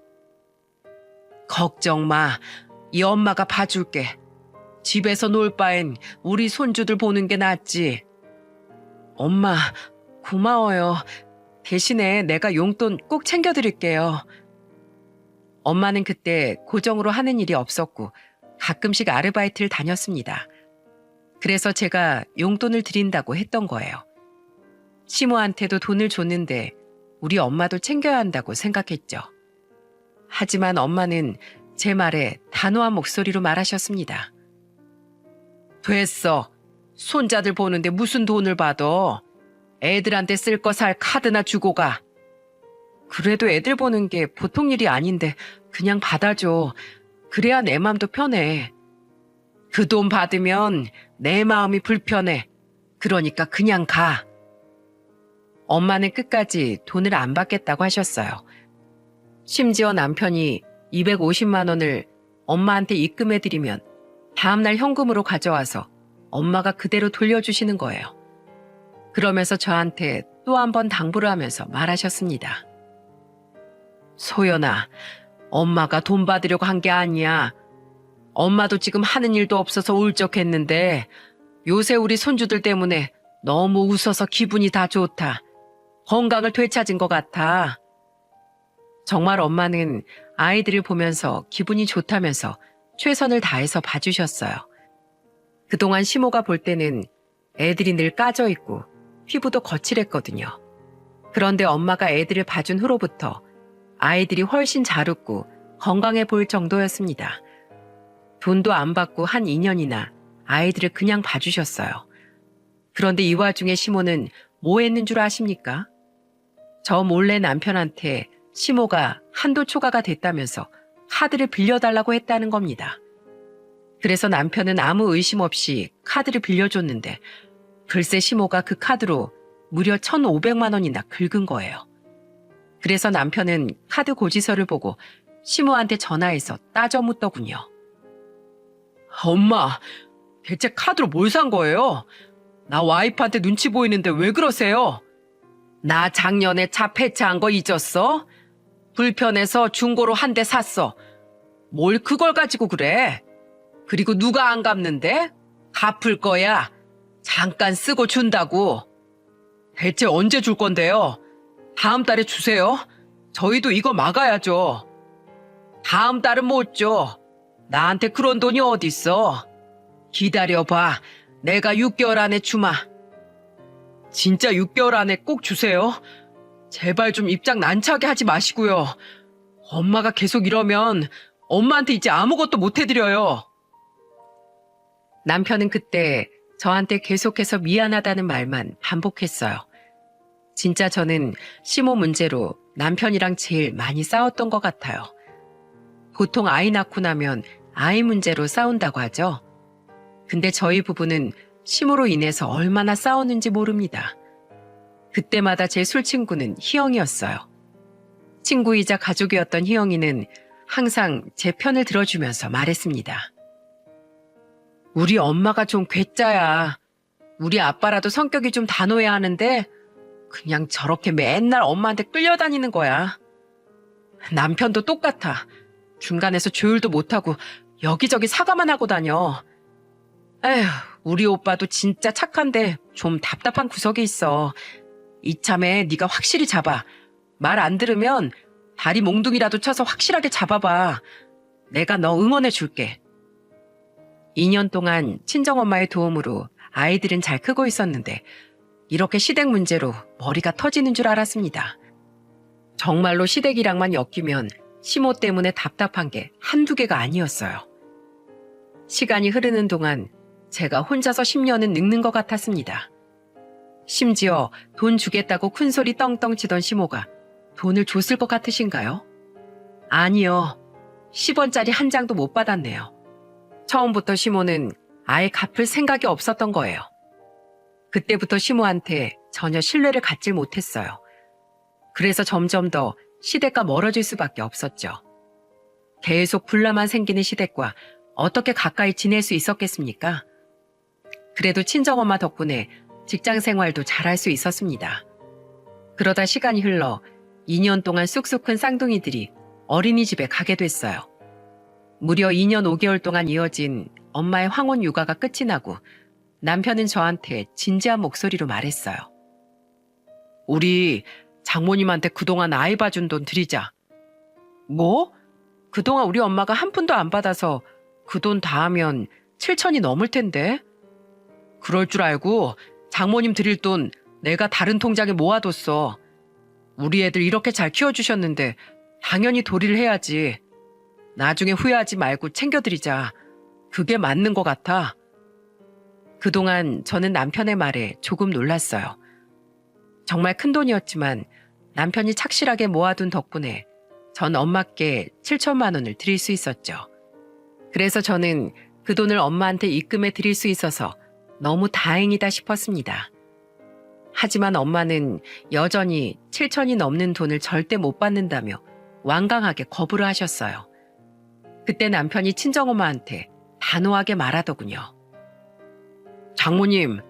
걱정 마. 이 엄마가 봐줄게. 집에서 놀 바엔 우리 손주들 보는 게 낫지. 엄마, 고마워요. 대신에 내가 용돈 꼭 챙겨드릴게요. 엄마는 그때 고정으로 하는 일이 없었고 가끔씩 아르바이트를 다녔습니다. 그래서 제가 용돈을 드린다고 했던 거예요. 시모한테도 돈을 줬는데 우리 엄마도 챙겨야 한다고 생각했죠. 하지만 엄마는 제 말에 단호한 목소리로 말하셨습니다. 됐어. 손자들 보는데 무슨 돈을 받아. 애들한테 쓸 거 살 카드나 주고 가. 그래도 애들 보는 게 보통 일이 아닌데 그냥 받아줘. 그래야 내 마음도 편해. 그 돈 받으면 내 마음이 불편해. 그러니까 그냥 가. 엄마는 끝까지 돈을 안 받겠다고 하셨어요. 심지어 남편이 250만 원을 엄마한테 입금해드리면 다음날 현금으로 가져와서 엄마가 그대로 돌려주시는 거예요. 그러면서 저한테 또 한 번 당부를 하면서 말하셨습니다. 소연아, 엄마가 돈 받으려고 한 게 아니야. 엄마도 지금 하는 일도 없어서 울적했는데 요새 우리 손주들 때문에 너무 웃어서 기분이 다 좋다. 건강을 되찾은 것 같아. 정말 엄마는 아이들을 보면서 기분이 좋다면서 최선을 다해서 봐주셨어요. 그동안 시모가 볼 때는 애들이 늘 까져 있고 피부도 거칠했거든요. 그런데 엄마가 애들을 봐준 후로부터 아이들이 훨씬 잘 웃고 건강해 보일 정도였습니다. 돈도 안 받고 한 2년이나 아이들을 그냥 봐주셨어요. 그런데 이 와중에 시모는 뭐 했는 줄 아십니까? 저 몰래 남편한테 시모가 한도 초과가 됐다면서 카드를 빌려달라고 했다는 겁니다. 그래서 남편은 아무 의심 없이 카드를 빌려줬는데 글쎄 시모가 그 카드로 무려 1,500만 원이나 긁은 거예요. 그래서 남편은 카드 고지서를 보고 시모한테 전화해서 따져 묻더군요. 엄마, 대체 카드로 뭘 산 거예요? 나 와이프한테 눈치 보이는데 왜 그러세요? 나 작년에 차 폐차한 거 잊었어? 불편해서 중고로 한 대 샀어. 뭘 그걸 가지고 그래? 그리고 누가 안 갚는데? 갚을 거야. 잠깐 쓰고 준다고. 대체 언제 줄 건데요? 다음 달에 주세요. 저희도 이거 막아야죠. 다음 달은 못 줘. 나한테 그런 돈이 어딨어. 기다려봐. 내가 6개월 안에 주마. 진짜 6개월 안에 꼭 주세요. 제발 좀 입장 난처하게 하지 마시고요. 엄마가 계속 이러면 엄마한테 이제 아무것도 못 해드려요. 남편은 그때 저한테 계속해서 미안하다는 말만 반복했어요. 진짜 저는 시모 문제로 남편이랑 제일 많이 싸웠던 것 같아요. 보통 아이 낳고 나면 아이 문제로 싸운다고 하죠. 근데 저희 부부는 시모로 인해서 얼마나 싸웠는지 모릅니다. 그때마다 제 술친구는 희영이었어요. 친구이자 가족이었던 희영이는 항상 제 편을 들어주면서 말했습니다. 우리 엄마가 좀 괴짜야. 우리 아빠라도 성격이 좀 단호해야 하는데 그냥 저렇게 맨날 엄마한테 끌려다니는 거야. 남편도 똑같아. 중간에서 조율도 못하고 여기저기 사과만 하고 다녀. 에휴, 우리 오빠도 진짜 착한데 좀 답답한 구석이 있어. 이참에 네가 확실히 잡아. 말 안 들으면 다리 몽둥이라도 쳐서 확실하게 잡아봐. 내가 너 응원해 줄게. 2년 동안 친정엄마의 도움으로 아이들은 잘 크고 있었는데 이렇게 시댁 문제로 머리가 터지는 줄 알았습니다. 정말로 시댁이랑만 엮이면 시모 때문에 답답한 게 한두 개가 아니었어요. 시간이 흐르는 동안 제가 혼자서 10년은 늙는 것 같았습니다. 심지어 돈 주겠다고 큰소리 떵떵 치던 시모가 돈을 줬을 것 같으신가요? 아니요. 10원짜리 한 장도 못 받았네요. 처음부터 시모는 아예 갚을 생각이 없었던 거예요. 그때부터 시모한테 전혀 신뢰를 갖질 못했어요. 그래서 점점 더 시댁과 멀어질 수밖에 없었죠. 계속 불나만 생기는 시댁과 어떻게 가까이 지낼 수 있었겠습니까? 그래도 친정엄마 덕분에 직장 생활도 잘할 수 있었습니다. 그러다 시간이 흘러 2년 동안 쑥쑥 큰 쌍둥이들이 어린이집에 가게 됐어요. 무려 2년 5개월 동안 이어진 엄마의 황혼 육아가 끝이 나고 남편은 저한테 진지한 목소리로 말했어요. 우리 장모님한테 그동안 아이 봐준 돈 드리자. 뭐? 그동안 우리 엄마가 한 푼도 안 받아서 그 돈 다 하면 7천이 넘을 텐데. 그럴 줄 알고 장모님 드릴 돈 내가 다른 통장에 모아뒀어. 우리 애들 이렇게 잘 키워주셨는데 당연히 도리를 해야지. 나중에 후회하지 말고 챙겨드리자. 그게 맞는 것 같아. 그동안 저는 남편의 말에 조금 놀랐어요. 정말 큰 돈이었지만 남편이 착실하게 모아둔 덕분에 전 엄마께 7천만 원을 드릴 수 있었죠. 그래서 저는 그 돈을 엄마한테 입금해 드릴 수 있어서 너무 다행이다 싶었습니다. 하지만 엄마는 여전히 7천이 넘는 돈을 절대 못 받는다며 완강하게 거부를 하셨어요. 그때 남편이 친정엄마한테 단호하게 말하더군요. 장모님,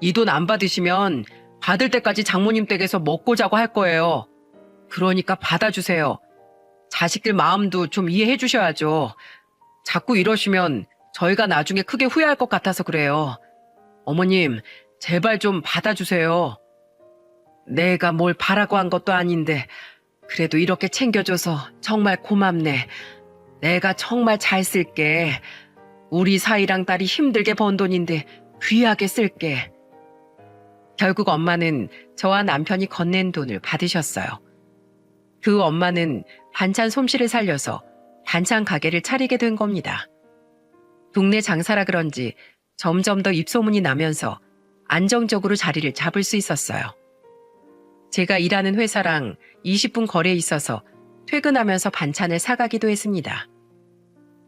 이 돈 안 받으시면 받을 때까지 장모님 댁에서 먹고 자고 할 거예요. 그러니까 받아주세요. 자식들 마음도 좀 이해해 주셔야죠. 자꾸 이러시면 저희가 나중에 크게 후회할 것 같아서 그래요. 어머님, 제발 좀 받아주세요. 내가 뭘 바라고 한 것도 아닌데 그래도 이렇게 챙겨줘서 정말 고맙네. 내가 정말 잘 쓸게. 우리 사이랑 딸이 힘들게 번 돈인데 귀하게 쓸게. 결국 엄마는 저와 남편이 건넨 돈을 받으셨어요. 그 엄마는 반찬 솜씨를 살려서 반찬 가게를 차리게 된 겁니다. 동네 장사라 그런지 점점 더 입소문이 나면서 안정적으로 자리를 잡을 수 있었어요. 제가 일하는 회사랑 20분 거리에 있어서 퇴근하면서 반찬을 사가기도 했습니다.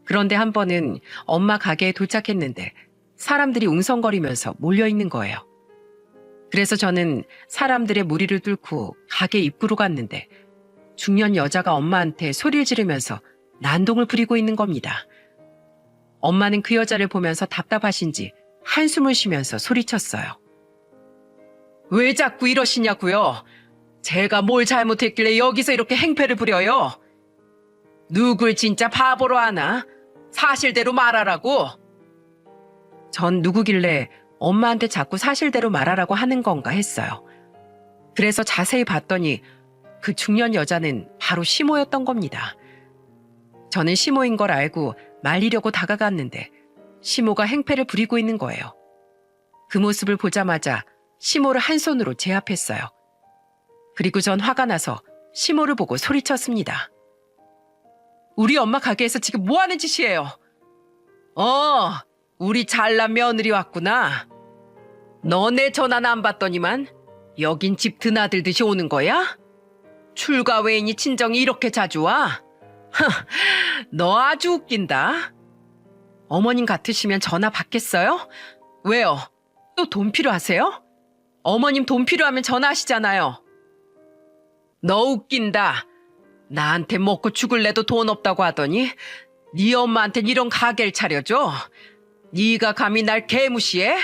그런데 한 번은 엄마 가게에 도착했는데 사람들이 웅성거리면서 몰려있는 거예요. 그래서 저는 사람들의 무리를 뚫고 가게 입구로 갔는데 중년 여자가 엄마한테 소리를 지르면서 난동을 부리고 있는 겁니다. 엄마는 그 여자를 보면서 답답하신지 한숨을 쉬면서 소리쳤어요. 왜 자꾸 이러시냐고요? 제가 뭘 잘못했길래 여기서 이렇게 행패를 부려요? 누굴 진짜 바보로 하나? 사실대로 말하라고. 전 누구길래 엄마한테 자꾸 사실대로 말하라고 하는 건가 했어요. 그래서 자세히 봤더니 그 중년 여자는 바로 시모였던 겁니다. 저는 시모인 걸 알고 말리려고 다가갔는데 시모가 행패를 부리고 있는 거예요. 그 모습을 보자마자 시모를 한 손으로 제압했어요. 그리고 전 화가 나서 시모를 보고 소리쳤습니다. 우리 엄마 가게에서 지금 뭐 하는 짓이에요? 우리 잘난 며느리 왔구나. 너네 전화는 안 받더니만 여긴 집 드나들듯이 오는 거야? 출가 외인이 친정이 이렇게 자주 와? 너 아주 웃긴다. 어머님 같으시면 전화 받겠어요? 왜요? 또 돈 필요하세요? 어머님 돈 필요하면 전화하시잖아요. 너 웃긴다. 나한테 먹고 죽을래도 돈 없다고 하더니 네 엄마한텐 이런 가게를 차려줘? 네가 감히 날 개무시해?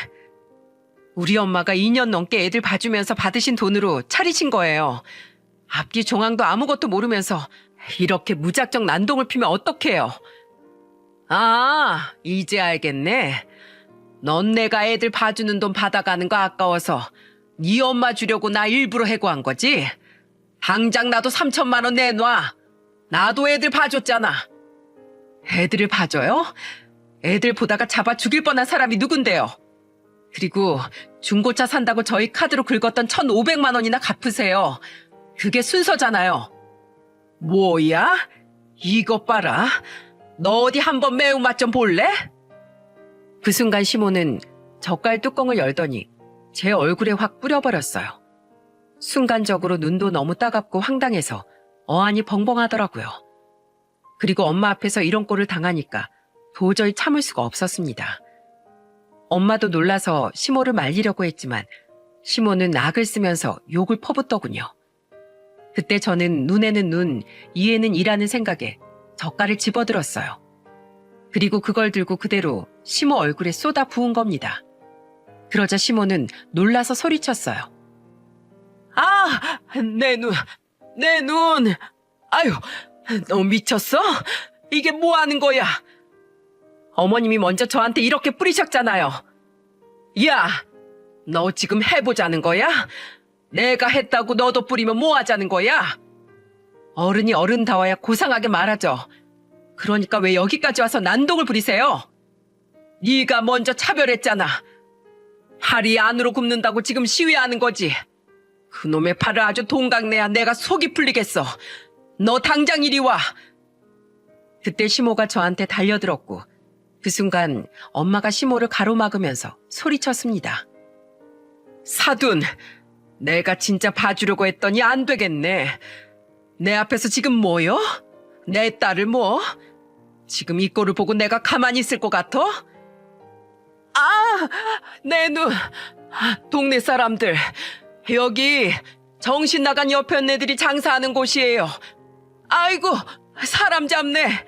우리 엄마가 2년 넘게 애들 봐주면서 받으신 돈으로 차리신 거예요. 앞뒤 종황도 아무것도 모르면서 이렇게 무작정 난동을 피면 어떡해요? 아, 이제 알겠네. 넌 내가 애들 봐주는 돈 받아가는 거 아까워서 네 엄마 주려고 나 일부러 해고한 거지? 당장 나도 3천만 원 내놔. 나도 애들 봐줬잖아. 애들을 봐줘요? 애들 보다가 잡아 죽일 뻔한 사람이 누군데요? 그리고 중고차 산다고 저희 카드로 긁었던 1,500만 원이나 갚으세요. 그게 순서잖아요. 뭐야? 이것 봐라. 너 어디 한번 매운맛 좀 볼래? 그 순간 시모는 젓갈 뚜껑을 열더니 제 얼굴에 확 뿌려버렸어요. 순간적으로 눈도 너무 따갑고 황당해서 어안이 벙벙하더라고요. 그리고 엄마 앞에서 이런 꼴을 당하니까 도저히 참을 수가 없었습니다. 엄마도 놀라서 시모를 말리려고 했지만 시모는 악을 쓰면서 욕을 퍼붓더군요. 그때 저는 눈에는 눈, 이에는 이라는 생각에 젓갈을 집어들었어요. 그리고 그걸 들고 그대로 시모 얼굴에 쏟아 부은 겁니다. 그러자 시모는 놀라서 소리쳤어요. 아, 내 눈, 내 눈. 아유, 너 미쳤어? 이게 뭐 하는 거야? 어머님이 먼저 저한테 이렇게 뿌리셨잖아요. 야, 너 지금 해보자는 거야? 내가 했다고 너도 뿌리면 뭐 하자는 거야? 어른이 어른다워야 고상하게 말하죠. 그러니까 왜 여기까지 와서 난동을 부리세요? 네가 먼저 차별했잖아. 팔이 안으로 굽는다고 지금 시위하는 거지. 그놈의 팔을 아주 동강내야 내가 속이 풀리겠어. 너 당장 이리 와. 그때 시모가 저한테 달려들었고 그 순간 엄마가 시모를 가로막으면서 소리쳤습니다. 사돈, 내가 진짜 봐주려고 했더니 안 되겠네. 내 앞에서 지금 뭐요? 내 딸을 뭐? 지금 이 꼴을 보고 내가 가만히 있을 것 같아? 아, 내 눈. 동네 사람들, 여기 정신 나간 여편네들이 장사하는 곳이에요. 아이고, 사람 잡네.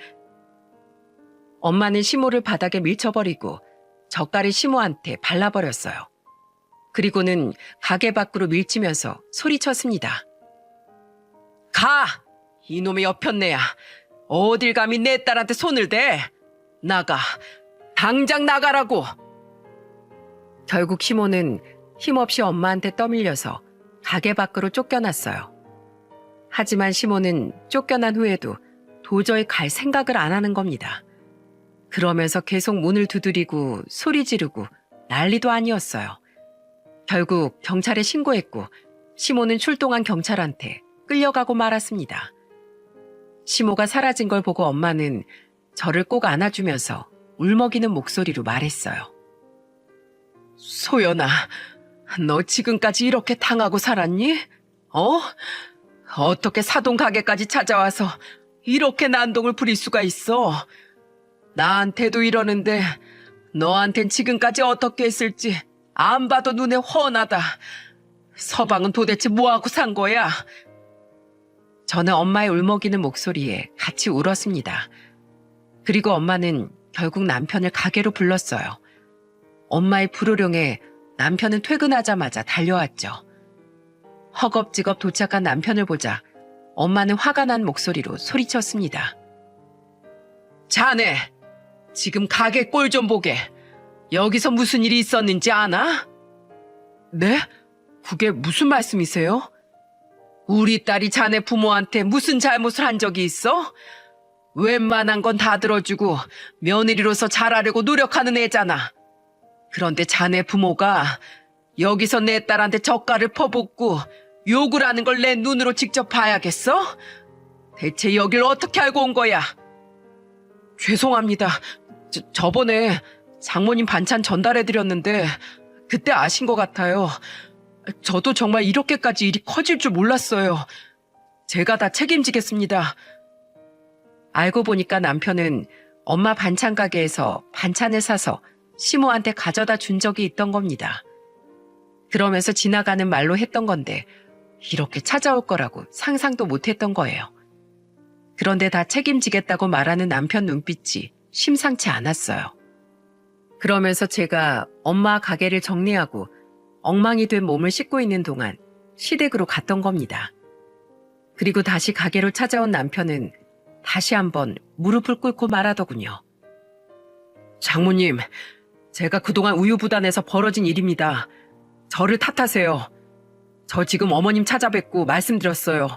엄마는 시모를 바닥에 밀쳐버리고 젓갈을 시모한테 발라버렸어요. 그리고는 가게 밖으로 밀치면서 소리쳤습니다. 가! 이놈의 여편네야. 어딜 감히 내 딸한테 손을 대? 나가. 당장 나가라고. 결국 시모는 힘없이 엄마한테 떠밀려서 가게 밖으로 쫓겨났어요. 하지만 시모는 쫓겨난 후에도 도저히 갈 생각을 안 하는 겁니다. 그러면서 계속 문을 두드리고 소리 지르고 난리도 아니었어요. 결국 경찰에 신고했고 시모는 출동한 경찰한테 끌려가고 말았습니다. 시모가 사라진 걸 보고 엄마는 저를 꼭 안아주면서 울먹이는 목소리로 말했어요. 소연아, 너 지금까지 이렇게 당하고 살았니? 어떻게 사돈 가게까지 찾아와서 이렇게 난동을 부릴 수가 있어? 나한테도 이러는데 너한텐 지금까지 어떻게 했을지 안 봐도 눈에 훤하다. 서방은 도대체 뭐하고 산 거야? 저는 엄마의 울먹이는 목소리에 같이 울었습니다. 그리고 엄마는 결국 남편을 가게로 불렀어요. 엄마의 불호령에 남편은 퇴근하자마자 달려왔죠. 허겁지겁 도착한 남편을 보자 엄마는 화가 난 목소리로 소리쳤습니다. 자네, 지금 가게 꼴 좀 보게. 여기서 무슨 일이 있었는지 아나? 네? 그게 무슨 말씀이세요? 우리 딸이 자네 부모한테 무슨 잘못을 한 적이 있어? 웬만한 건 다 들어주고 며느리로서 잘하려고 노력하는 애잖아. 그런데 자네 부모가 여기서 내 딸한테 젓갈을 퍼붓고 욕을 하는 걸 내 눈으로 직접 봐야겠어? 대체 여길 어떻게 알고 온 거야? 죄송합니다. 저번에 장모님 반찬 전달해드렸는데 그때 아신 것 같아요. 저도 정말 이렇게까지 일이 커질 줄 몰랐어요. 제가 다 책임지겠습니다. 알고 보니까 남편은 엄마 반찬 가게에서 반찬을 사서 시모한테 가져다 준 적이 있던 겁니다. 그러면서 지나가는 말로 했던 건데 이렇게 찾아올 거라고 상상도 못했던 거예요. 그런데 다 책임지겠다고 말하는 남편 눈빛이 심상치 않았어요. 그러면서 제가 엄마 가게를 정리하고 엉망이 된 몸을 씻고 있는 동안 시댁으로 갔던 겁니다. 그리고 다시 가게로 찾아온 남편은 다시 한번 무릎을 꿇고 말하더군요. 장모님, 제가 그동안 우유부단해서 벌어진 일입니다. 저를 탓하세요. 저 지금 어머님 찾아뵙고 말씀드렸어요.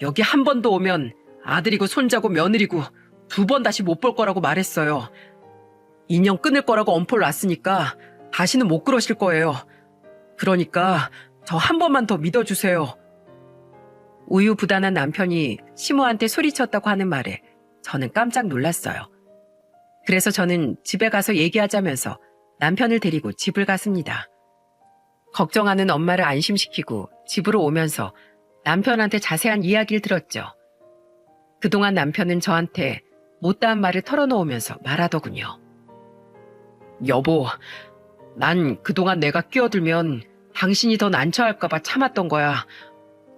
여기 한 번 더 오면 아들이고 손자고 며느리고 2번 다시 못 볼 거라고 말했어요. 인연 끊을 거라고 엄포를 놨으니까 다시는 못 그러실 거예요. 그러니까 저 한 번만 더 믿어주세요. 우유부단한 남편이 시모한테 소리쳤다고 하는 말에 저는 깜짝 놀랐어요. 그래서 저는 집에 가서 얘기하자면서 남편을 데리고 집을 갔습니다. 걱정하는 엄마를 안심시키고 집으로 오면서 남편한테 자세한 이야기를 들었죠. 그동안 남편은 저한테 못다한 말을 털어놓으면서 말하더군요. 여보, 난 그동안 내가 끼어들면 당신이 더 난처할까봐 참았던 거야.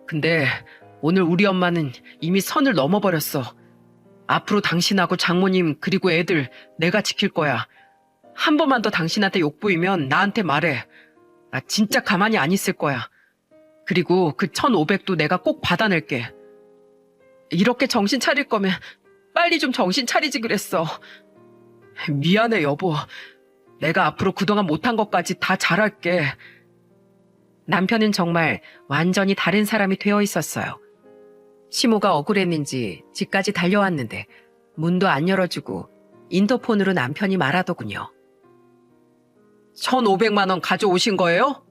근데 오늘 우리 엄마는 이미 선을 넘어버렸어. 앞으로 당신하고 장모님 그리고 애들 내가 지킬 거야. 한 번만 더 당신한테 욕보이면 나한테 말해. 나 진짜 가만히 안 있을 거야. 그리고 그 1,500도 내가 꼭 받아낼게. 이렇게 정신 차릴 거면 빨리 좀 정신 차리지 그랬어. 미안해 여보. 내가 앞으로 그동안 못한 것까지 다 잘할게. 남편은 정말 완전히 다른 사람이 되어 있었어요. 시모가 억울했는지 집까지 달려왔는데 문도 안 열어주고 인터폰으로 남편이 말하더군요. 1,500만 원 가져오신 거예요?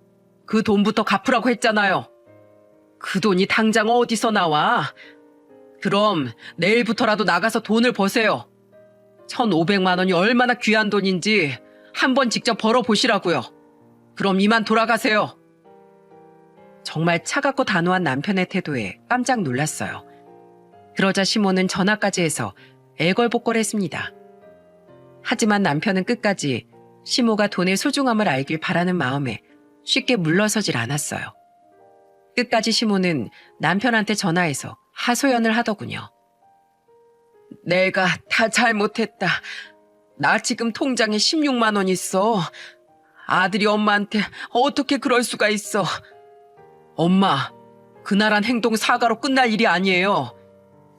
그 돈부터 갚으라고 했잖아요. 그 돈이 당장 어디서 나와? 그럼 내일부터라도 나가서 돈을 버세요. 1,500만 원이 얼마나 귀한 돈인지 한번 직접 벌어보시라고요. 그럼 이만 돌아가세요. 정말 차갑고 단호한 남편의 태도에 깜짝 놀랐어요. 그러자 시모는 전화까지 해서 애걸복걸했습니다. 하지만 남편은 끝까지 시모가 돈의 소중함을 알길 바라는 마음에 쉽게 물러서질 않았어요. 끝까지 시모는 남편한테 전화해서 하소연을 하더군요. 내가 다 잘못했다. 나 지금 통장에 16만 원 있어. 아들이 엄마한테 어떻게 그럴 수가 있어. 엄마, 그날한 행동 사과로 끝날 일이 아니에요.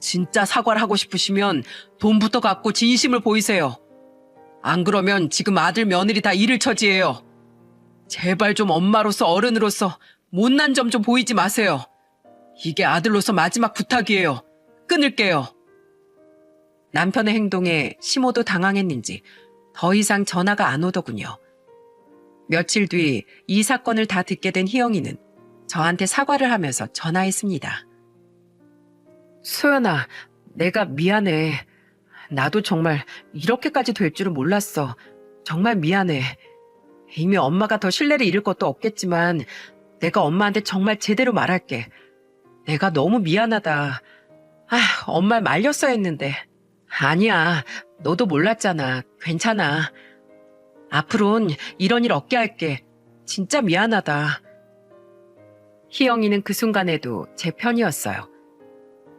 진짜 사과를 하고 싶으시면 돈부터 갖고 진심을 보이세요. 안 그러면 지금 아들 며느리 다 잃을 처지예요. 제발 좀 엄마로서 어른으로서 못난 점 좀 보이지 마세요. 이게 아들로서 마지막 부탁이에요. 끊을게요. 남편의 행동에 시모도 당황했는지 더 이상 전화가 안 오더군요. 며칠 뒤 이 사건을 다 듣게 된 희영이는 저한테 사과를 하면서 전화했습니다. 소연아, 내가 미안해. 나도 정말 이렇게까지 될 줄은 몰랐어. 정말 미안해. 이미 엄마가 더 신뢰를 잃을 것도 없겠지만 내가 엄마한테 정말 제대로 말할게. 내가 너무 미안하다. 엄마를 말렸어야 했는데. 아니야, 너도 몰랐잖아. 괜찮아. 앞으론 이런 일 없게 할게. 진짜 미안하다. 희영이는 그 순간에도 제 편이었어요.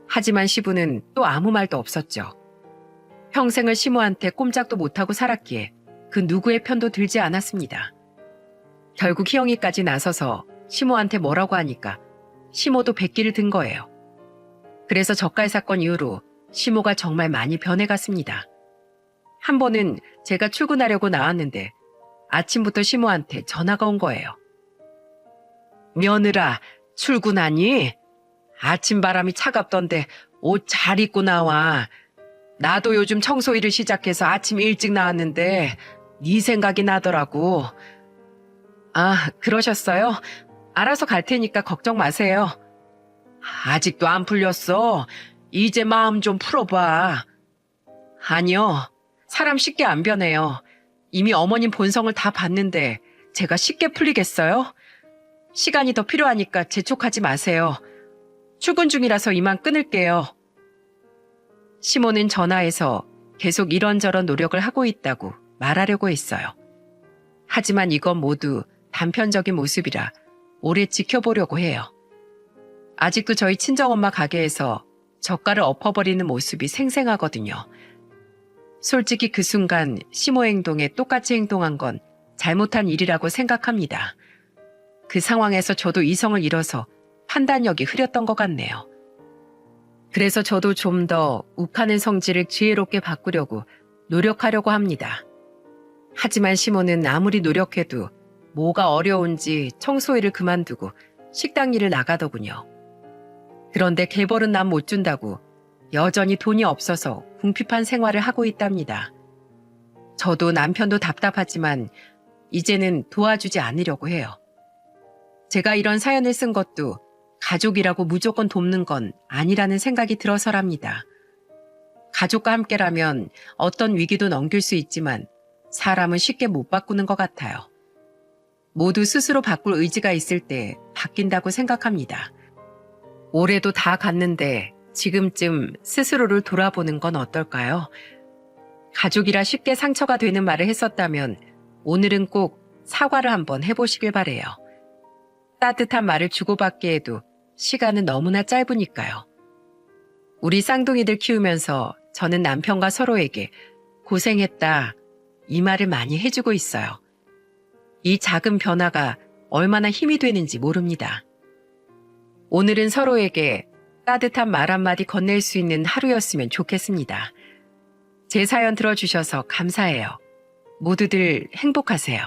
하지만 시부는 또 아무 말도 없었죠. 평생을 시모한테 꼼짝도 못하고 살았기에 그 누구의 편도 들지 않았습니다. 결국 희영이까지 나서서 시모한테 뭐라고 하니까 시모도 백기를 든 거예요. 그래서 젓갈 사건 이후로 시모가 정말 많이 변해갔습니다. 한 번은 제가 출근하려고 나왔는데 아침부터 시모한테 전화가 온 거예요. 며느라, 출근하니? 아침 바람이 차갑던데 옷 잘 입고 나와. 나도 요즘 청소일을 시작해서 아침 일찍 나왔는데 네 생각이 나더라고. 아, 그러셨어요? 알아서 갈 테니까 걱정 마세요. 아직도 안 풀렸어. 이제 마음 좀 풀어봐. 아니요. 사람 쉽게 안 변해요. 이미 어머님 본성을 다 봤는데 제가 쉽게 풀리겠어요? 시간이 더 필요하니까 재촉하지 마세요. 출근 중이라서 이만 끊을게요. 시모는 전화해서 계속 이런저런 노력을 하고 있다고 말하려고 했어요. 하지만 이건 모두 단편적인 모습이라 오래 지켜보려고 해요. 아직도 저희 친정엄마 가게에서 젓갈을 엎어버리는 모습이 생생하거든요. 솔직히 그 순간 시모 행동에 똑같이 행동한 건 잘못한 일이라고 생각합니다. 그 상황에서 저도 이성을 잃어서 판단력이 흐렸던 것 같네요. 그래서 저도 좀 더 욱하는 성질을 지혜롭게 바꾸려고 노력하려고 합니다. 하지만 시모는 아무리 노력해도 뭐가 어려운지 청소일을 그만두고 식당 일을 나가더군요. 그런데 개벌은 남 못 준다고 여전히 돈이 없어서 궁핍한 생활을 하고 있답니다. 저도 남편도 답답하지만 이제는 도와주지 않으려고 해요. 제가 이런 사연을 쓴 것도 가족이라고 무조건 돕는 건 아니라는 생각이 들어서랍니다. 가족과 함께라면 어떤 위기도 넘길 수 있지만 사람은 쉽게 못 바꾸는 것 같아요. 모두 스스로 바꿀 의지가 있을 때 바뀐다고 생각합니다. 올해도 다 갔는데 지금쯤 스스로를 돌아보는 건 어떨까요? 가족이라 쉽게 상처가 되는 말을 했었다면 오늘은 꼭 사과를 한번 해보시길 바래요. 따뜻한 말을 주고받기에도 시간은 너무나 짧으니까요. 우리 쌍둥이들 키우면서 저는 남편과 서로에게 고생했다 이 말을 많이 해주고 있어요. 이 작은 변화가 얼마나 힘이 되는지 모릅니다. 오늘은 서로에게 따뜻한 말 한마디 건넬 수 있는 하루였으면 좋겠습니다. 제 사연 들어주셔서 감사해요. 모두들 행복하세요.